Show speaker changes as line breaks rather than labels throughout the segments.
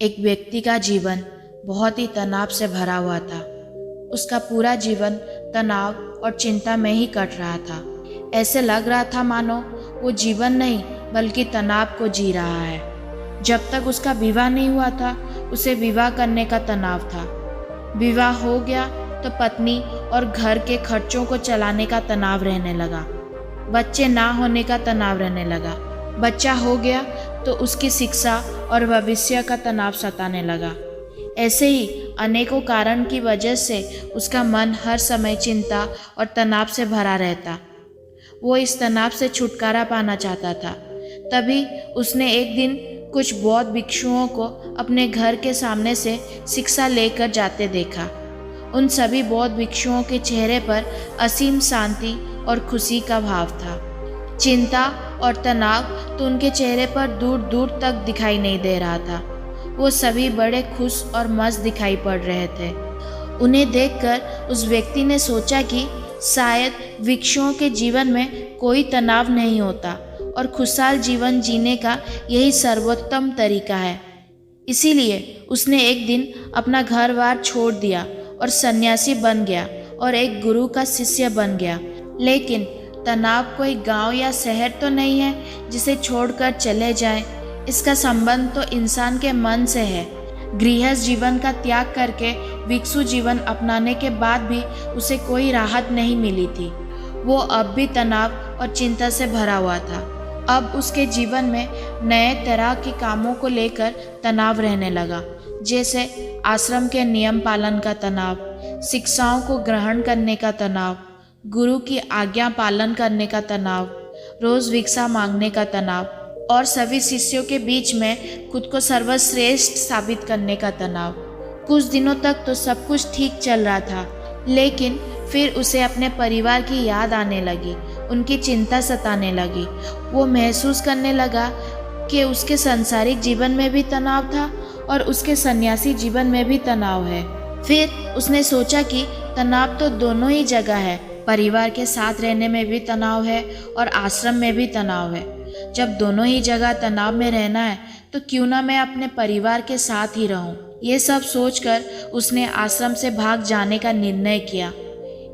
एक व्यक्ति का जीवन बहुत ही तनाव से भरा हुआ था। उसका पूरा जीवन तनाव और चिंता में ही कट रहा था। ऐसे लग रहा था मानो वो जीवन नहीं बल्कि तनाव को जी रहा है। जब तक उसका विवाह नहीं हुआ था उसे विवाह करने का तनाव था। विवाह हो गया तो पत्नी और घर के खर्चों को चलाने का तनाव रहने लगा। बच्चे ना होने का तनाव रहने लगा। बच्चा हो गया तो उसकी शिक्षा और भविष्य का तनाव सताने लगा। ऐसे ही अनेकों कारण की वजह से उसका मन हर समय चिंता और तनाव से भरा रहता। वो इस तनाव से छुटकारा पाना चाहता था। तभी उसने एक दिन कुछ बौद्ध भिक्षुओं को अपने घर के सामने से शिक्षा लेकर जाते देखा। उन सभी बौद्ध भिक्षुओं के चेहरे पर असीम शांति और खुशी का भाव था। चिंता और तनाव तो उनके चेहरे पर दूर दूर तक दिखाई नहीं दे रहा था। वो सभी बड़े खुश और मस्त दिखाई पड़ रहे थे। उन्हें देखकर उस व्यक्ति ने सोचा कि शायद भिक्षुओं के जीवन में कोई तनाव नहीं होता और खुशहाल जीवन जीने का यही सर्वोत्तम तरीका है। इसीलिए उसने एक दिन अपना घर-बार छोड़ दिया और सन्यासी बन गया और एक गुरु का शिष्य बन गया। लेकिन तनाव कोई गांव या शहर तो नहीं है जिसे छोड़कर चले जाएं। इसका संबंध तो इंसान के मन से है। गृहस्थ जीवन का त्याग करके भिक्षु जीवन अपनाने के बाद भी उसे कोई राहत नहीं मिली थी। वो अब भी तनाव और चिंता से भरा हुआ था। अब उसके जीवन में नए तरह के कामों को लेकर तनाव रहने लगा, जैसे आश्रम के नियम पालन का तनाव, शिक्षाओं को ग्रहण करने का तनाव, गुरु की आज्ञा पालन करने का तनाव, रोज भिक्षा मांगने का तनाव और सभी शिष्यों के बीच में खुद को सर्वश्रेष्ठ साबित करने का तनाव। कुछ दिनों तक तो सब कुछ ठीक चल रहा था, लेकिन फिर उसे अपने परिवार की याद आने लगी, उनकी चिंता सताने लगी। वो महसूस करने लगा कि उसके सांसारिक जीवन में भी तनाव था और उसके सन्यासी जीवन में भी तनाव है। फिर उसने सोचा कि तनाव तो दोनों ही जगह है। परिवार के साथ रहने में भी तनाव है और आश्रम में भी तनाव है। जब दोनों ही जगह तनाव में रहना है तो क्यों ना मैं अपने परिवार के साथ ही रहूं। ये सब सोचकर उसने आश्रम से भाग जाने का निर्णय किया।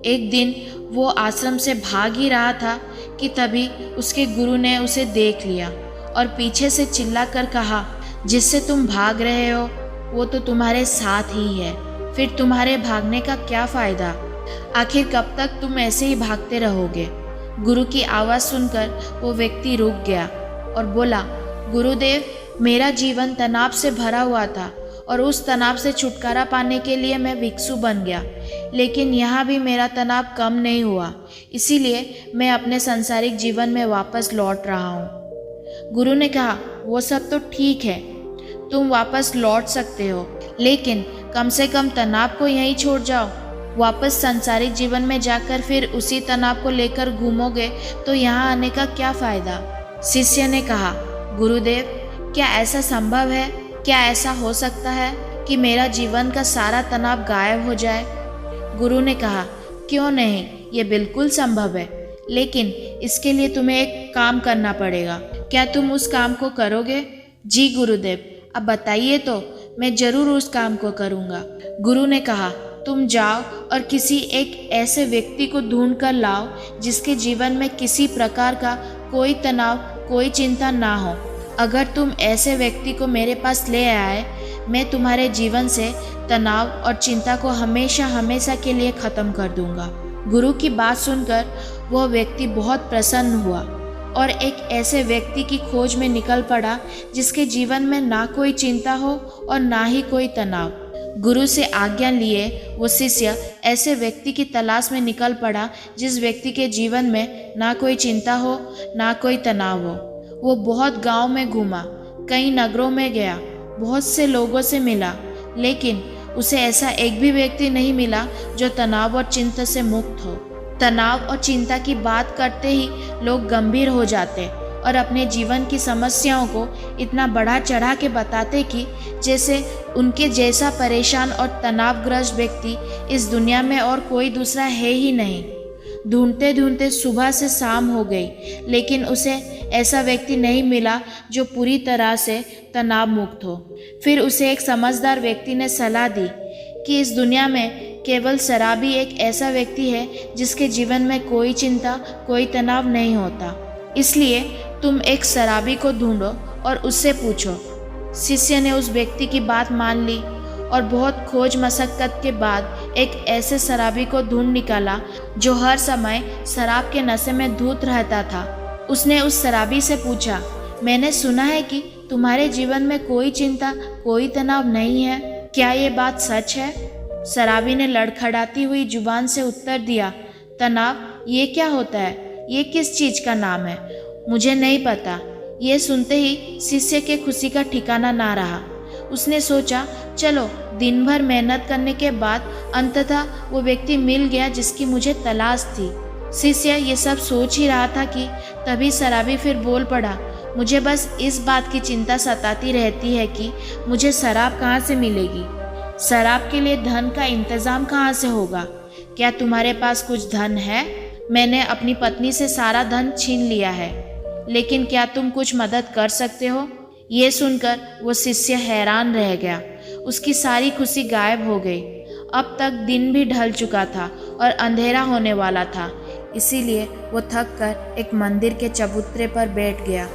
एक दिन वो आश्रम से भाग ही रहा था कि तभी उसके गुरु ने उसे देख लिया और पीछे से चिल्लाकर कहा, जिससे तुम भाग रहे हो वो तो तुम्हारे साथ ही है, फिर तुम्हारे भागने का क्या फ़ायदा? आखिर कब तक तुम ऐसे ही भागते रहोगे? गुरु की आवाज़ सुनकर वो व्यक्ति रुक गया और बोला, गुरुदेव, मेरा जीवन तनाव से भरा हुआ था और उस तनाव से छुटकारा पाने के लिए मैं भिक्षु बन गया, लेकिन यहाँ भी मेरा तनाव कम नहीं हुआ। इसीलिए मैं अपने सांसारिक जीवन में वापस लौट रहा हूँ। गुरु ने कहा, वो सब तो ठीक है, तुम वापस लौट सकते हो, लेकिन कम से कम तनाव को यहीं छोड़ जाओ। वापस सांसारिक जीवन में जाकर फिर उसी तनाव को लेकर घूमोगे तो यहाँ आने का क्या फ़ायदा? शिष्य ने कहा, गुरुदेव, क्या ऐसा संभव है? क्या ऐसा हो सकता है कि मेरा जीवन का सारा तनाव गायब हो जाए? गुरु ने कहा, क्यों नहीं, ये बिल्कुल संभव है, लेकिन इसके लिए तुम्हें एक काम करना पड़ेगा। क्या तुम उस काम को करोगे? जी गुरुदेव, अब बताइए तो, मैं ज़रूर उस काम को करूँगा। गुरु ने कहा, तुम जाओ और किसी एक ऐसे व्यक्ति को ढूंढ कर लाओ जिसके जीवन में किसी प्रकार का कोई तनाव, कोई चिंता ना हो। अगर तुम ऐसे व्यक्ति को मेरे पास ले आए, मैं तुम्हारे जीवन से तनाव और चिंता को हमेशा हमेशा के लिए ख़त्म कर दूंगा। गुरु की बात सुनकर वह व्यक्ति बहुत प्रसन्न हुआ और एक ऐसे व्यक्ति की खोज में निकल पड़ा जिसके जीवन में ना कोई चिंता हो और ना ही कोई तनाव। गुरु से आज्ञा लिए वो शिष्य ऐसे व्यक्ति की तलाश में निकल पड़ा जिस व्यक्ति के जीवन में ना कोई चिंता हो, ना कोई तनाव हो। वो बहुत गांव में घूमा, कई नगरों में गया, बहुत से लोगों से मिला, लेकिन उसे ऐसा एक भी व्यक्ति नहीं मिला जो तनाव और चिंता से मुक्त हो। तनाव और चिंता की बात करते ही लोग गंभीर हो जाते और अपने जीवन की समस्याओं को इतना बढ़ा चढ़ा के बताते कि जैसे उनके जैसा परेशान और तनावग्रस्त व्यक्ति इस दुनिया में और कोई दूसरा है ही नहीं। ढूंढते ढूंढते सुबह से शाम हो गई, लेकिन उसे ऐसा व्यक्ति नहीं मिला जो पूरी तरह से तनाव मुक्त हो। फिर उसे एक समझदार व्यक्ति ने सलाह दी कि इस दुनिया में केवल शराबी एक ऐसा व्यक्ति है जिसके जीवन में कोई चिंता, कोई तनाव नहीं होता। इसलिए तुम एक शराबी को ढूंढो और उससे पूछो। शिष्य ने उस व्यक्ति की बात मान ली और बहुत खोज मशक्कत के बाद एक ऐसे शराबी को ढूंढ निकाला जो हर समय शराब के नशे में धुत रहता था। उसने उस शराबी से पूछा, मैंने सुना है कि तुम्हारे जीवन में कोई चिंता, कोई तनाव नहीं है, क्या ये बात सच है? शराबी ने लड़खड़ाती हुई जुबान से उत्तर दिया, तनाव? ये क्या होता है? ये किस चीज़ का नाम है? मुझे नहीं पता। ये सुनते ही शिष्य के खुशी का ठिकाना ना रहा। उसने सोचा, चलो दिन भर मेहनत करने के बाद अंततः वो व्यक्ति मिल गया जिसकी मुझे तलाश थी। शिष्य ये सब सोच ही रहा था कि तभी शराबी फिर बोल पड़ा, मुझे बस इस बात की चिंता सताती रहती है कि मुझे शराब कहाँ से मिलेगी। शराब के लिए धन का इंतज़ाम कहाँ से होगा? क्या तुम्हारे पास कुछ धन है? मैंने अपनी पत्नी से सारा धन छीन लिया है, लेकिन क्या तुम कुछ मदद कर सकते हो? ये सुनकर वो शिष्य हैरान रह गया। उसकी सारी खुशी गायब हो गई। अब तक दिन भी ढल चुका था और अंधेरा होने वाला था, इसीलिए वो थक कर एक मंदिर के चबूतरे पर बैठ गया।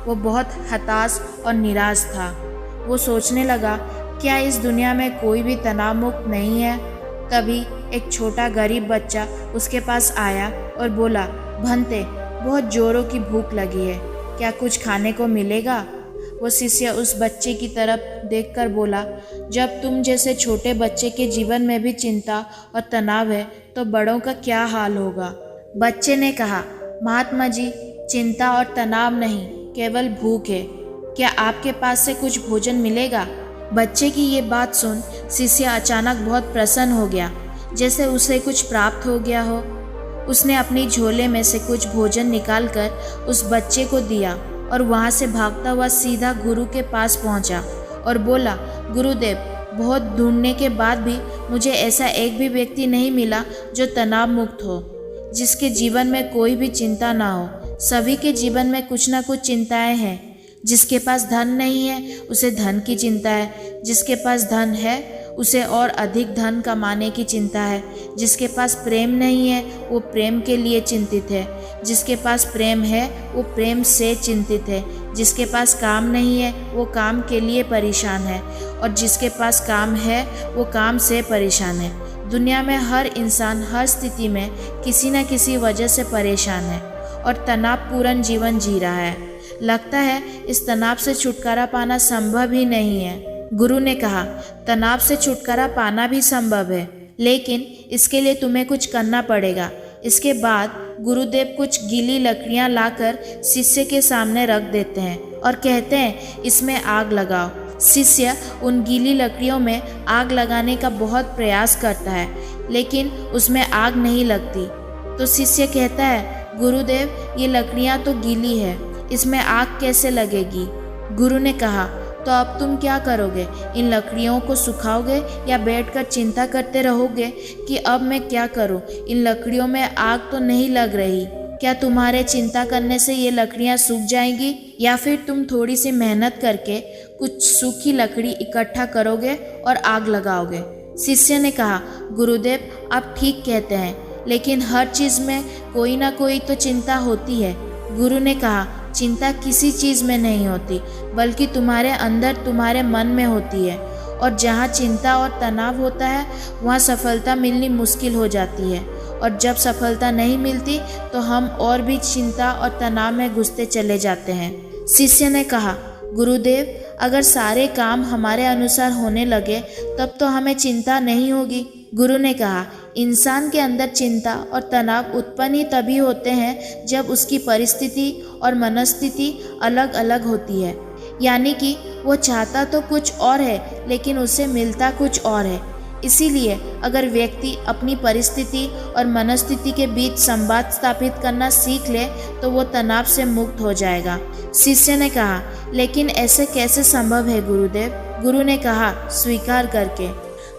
वो बहुत हताश और निराश था। वो सोचने लगा, क्या इस दुनिया में कोई भी तनाव मुक्त नहीं है? तभी एक छोटा गरीब बच्चा उसके पास आया और बोला, भंते, बहुत जोरों की भूख लगी है, क्या कुछ खाने को मिलेगा? वो शिष्य उस बच्चे की तरफ देखकर बोला, जब तुम जैसे छोटे बच्चे के जीवन में भी चिंता और तनाव है तो बड़ों का क्या हाल होगा? बच्चे ने कहा, महात्मा जी, चिंता और तनाव नहीं, केवल भूख है। क्या आपके पास से कुछ भोजन मिलेगा? बच्चे की ये बात सुन शिष्य अचानक बहुत प्रसन्न हो गया, जैसे उसे कुछ प्राप्त हो गया हो। उसने अपनी झोले में से कुछ भोजन निकालकर उस बच्चे को दिया और वहाँ से भागता हुआ सीधा गुरु के पास पहुँचा और बोला, गुरुदेव, बहुत ढूंढने के बाद भी मुझे ऐसा एक भी व्यक्ति नहीं मिला जो तनाव मुक्त हो, जिसके जीवन में कोई भी चिंता ना हो। सभी के जीवन में कुछ ना कुछ चिंताएं हैं। जिसके पास धन नहीं है उसे धन की चिंता है, जिसके पास धन है उसे और अधिक धन कमाने की चिंता है, जिसके पास प्रेम नहीं है वो प्रेम के लिए चिंतित है, जिसके पास प्रेम है वो प्रेम से चिंतित है, जिसके पास काम नहीं है वो काम के लिए परेशान है, और जिसके पास काम है वो काम से परेशान है। दुनिया में हर इंसान हर स्थिति में किसी न किसी वजह से परेशान है और तनावपूर्ण जीवन जी रहा है। लगता है इस तनाव से छुटकारा पाना संभव ही नहीं है। गुरु ने कहा, तनाव से छुटकारा पाना भी संभव है, लेकिन इसके लिए तुम्हें कुछ करना पड़ेगा। इसके बाद गुरुदेव कुछ गीली लकड़ियां लाकर शिष्य के सामने रख देते हैं और कहते हैं, इसमें आग लगाओ। शिष्य उन गीली लकड़ियों में आग लगाने का बहुत प्रयास करता है, लेकिन उसमें आग नहीं लगती। तो शिष्य कहता है, गुरुदेव, ये लकड़ियां तो गीली है, इसमें आग कैसे लगेगी? गुरु ने कहा, तो अब तुम क्या करोगे? इन लकड़ियों को सुखाओगे या बैठकर चिंता करते रहोगे कि अब मैं क्या करूं? इन लकड़ियों में आग तो नहीं लग रही। क्या तुम्हारे चिंता करने से ये लकड़ियां सूख जाएंगी, या फिर तुम थोड़ी सी मेहनत करके कुछ सूखी लकड़ी इकट्ठा करोगे और आग लगाओगे? शिष्य ने कहा, गुरुदेव, आप ठीक कहते हैं, लेकिन हर चीज़ में कोई ना कोई तो चिंता होती है। गुरु ने कहा, चिंता किसी चीज़ में नहीं होती, बल्कि तुम्हारे अंदर, तुम्हारे मन में होती है, और जहाँ चिंता और तनाव होता है वहाँ सफलता मिलनी मुश्किल हो जाती है, और जब सफलता नहीं मिलती तो हम और भी चिंता और तनाव में घुसते चले जाते हैं। शिष्य ने कहा, गुरुदेव, अगर सारे काम हमारे अनुसार होने लगे तब तो हमें चिंता नहीं होगी। गुरु ने कहा, इंसान के अंदर चिंता और तनाव उत्पन्न ही तभी होते हैं जब उसकी परिस्थिति और मनस्थिति अलग अलग होती है, यानी कि वो चाहता तो कुछ और है लेकिन उसे मिलता कुछ और है। इसीलिए अगर व्यक्ति अपनी परिस्थिति और मनस्थिति के बीच संवाद स्थापित करना सीख ले तो वो तनाव से मुक्त हो जाएगा। शिष्य ने कहा, लेकिन ऐसे कैसे संभव है गुरुदेव? गुरु ने कहा, स्वीकार करके।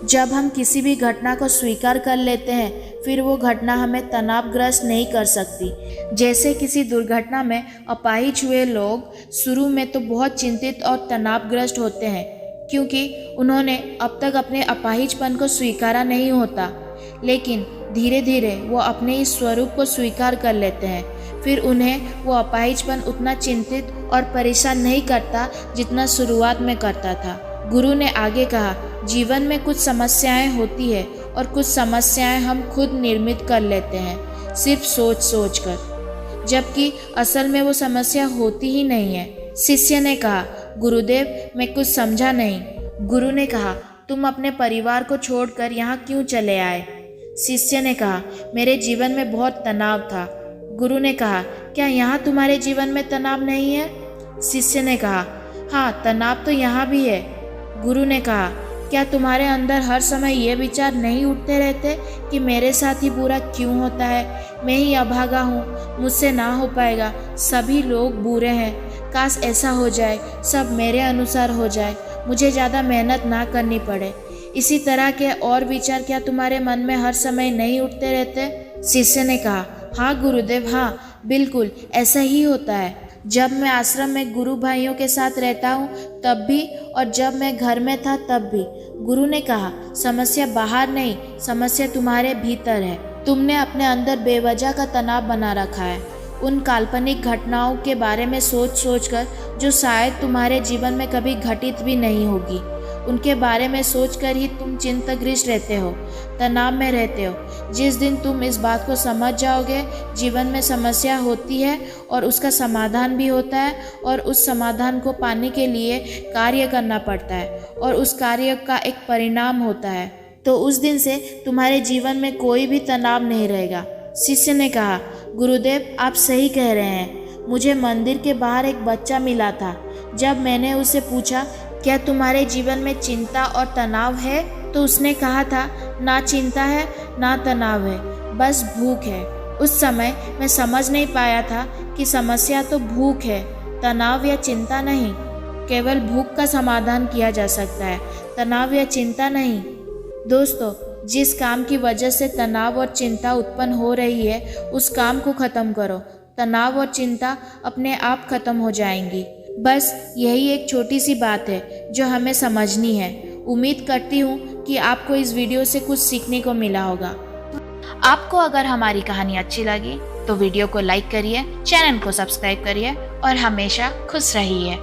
जब हम किसी भी घटना को स्वीकार कर लेते हैं, फिर वो घटना हमें तनावग्रस्त नहीं कर सकती। जैसे किसी दुर्घटना में अपाहिज हुए लोग शुरू में तो बहुत चिंतित और तनावग्रस्त होते हैं, क्योंकि उन्होंने अब तक अपने अपाहिजपन को स्वीकारा नहीं होता। लेकिन धीरे धीरे वो अपने इस स्वरूप को स्वीकार कर लेते हैं। फिर उन्हें वो अपाहिजपन उतना चिंतित और परेशान नहीं करता जितना शुरुआत में करता था। गुरु ने आगे कहा, जीवन में कुछ समस्याएं होती है और कुछ समस्याएं हम खुद निर्मित कर लेते हैं, सिर्फ सोच सोच कर, जबकि असल में वो समस्या होती ही नहीं है। शिष्य ने कहा, गुरुदेव मैं कुछ समझा नहीं। गुरु ने कहा, तुम अपने परिवार को छोड़कर यहाँ क्यों चले आए? शिष्य ने कहा, मेरे जीवन में बहुत तनाव था। गुरु ने कहा, क्या यहाँ तुम्हारे जीवन में तनाव नहीं है? शिष्य ने कहा, हाँ तनाव तो यहाँ भी है। गुरु ने कहा, क्या तुम्हारे अंदर हर समय ये विचार नहीं उठते रहते कि मेरे साथ ही बुरा क्यों होता है, मैं ही अभागा हूँ, मुझसे ना हो पाएगा, सभी लोग बुरे हैं, काश ऐसा हो जाए, सब मेरे अनुसार हो जाए, मुझे ज़्यादा मेहनत ना करनी पड़े। इसी तरह के और विचार क्या तुम्हारे मन में हर समय नहीं उठते रहते? शिष्य ने कहा, हाँ गुरुदेव, हाँ बिल्कुल ऐसा ही होता है। जब मैं आश्रम में गुरु भाइयों के साथ रहता हूँ तब भी, और जब मैं घर में था तब भी। गुरु ने कहा, समस्या बाहर नहीं, समस्या तुम्हारे भीतर है। तुमने अपने अंदर बेवजह का तनाव बना रखा है, उन काल्पनिक घटनाओं के बारे में सोच सोच कर जो शायद तुम्हारे जीवन में कभी घटित भी नहीं होगी। उनके बारे में सोचकर ही तुम चिंताग्रस्त रहते हो, तनाव में रहते हो। जिस दिन तुम इस बात को समझ जाओगे, जीवन में समस्या होती है और उसका समाधान भी होता है, और उस समाधान को पाने के लिए कार्य करना पड़ता है, और उस कार्य का एक परिणाम होता है, तो उस दिन से तुम्हारे जीवन में कोई भी तनाव नहीं रहेगा। शिष्य ने कहा, गुरुदेव आप सही कह रहे हैं। मुझे मंदिर के बाहर एक बच्चा मिला था। जब मैंने उसे पूछा, क्या तुम्हारे जीवन में चिंता और तनाव है, तो उसने कहा था, ना चिंता है ना तनाव है, बस भूख है। उस समय मैं समझ नहीं पाया था कि समस्या तो भूख है, तनाव या चिंता नहीं। केवल भूख का समाधान किया जा सकता है, तनाव या चिंता नहीं। दोस्तों, जिस काम की वजह से तनाव और चिंता उत्पन्न हो रही है, उस काम को ख़त्म करो। तनाव और चिंता अपने आप ख़त्म हो जाएंगी। बस यही एक छोटी सी बात है जो हमें समझनी है। उम्मीद करती हूँ कि आपको इस वीडियो से कुछ सीखने को मिला होगा। आपको अगर हमारी कहानी अच्छी लगी तो वीडियो को लाइक करिए, चैनल को सब्सक्राइब करिए और हमेशा खुश रहिए।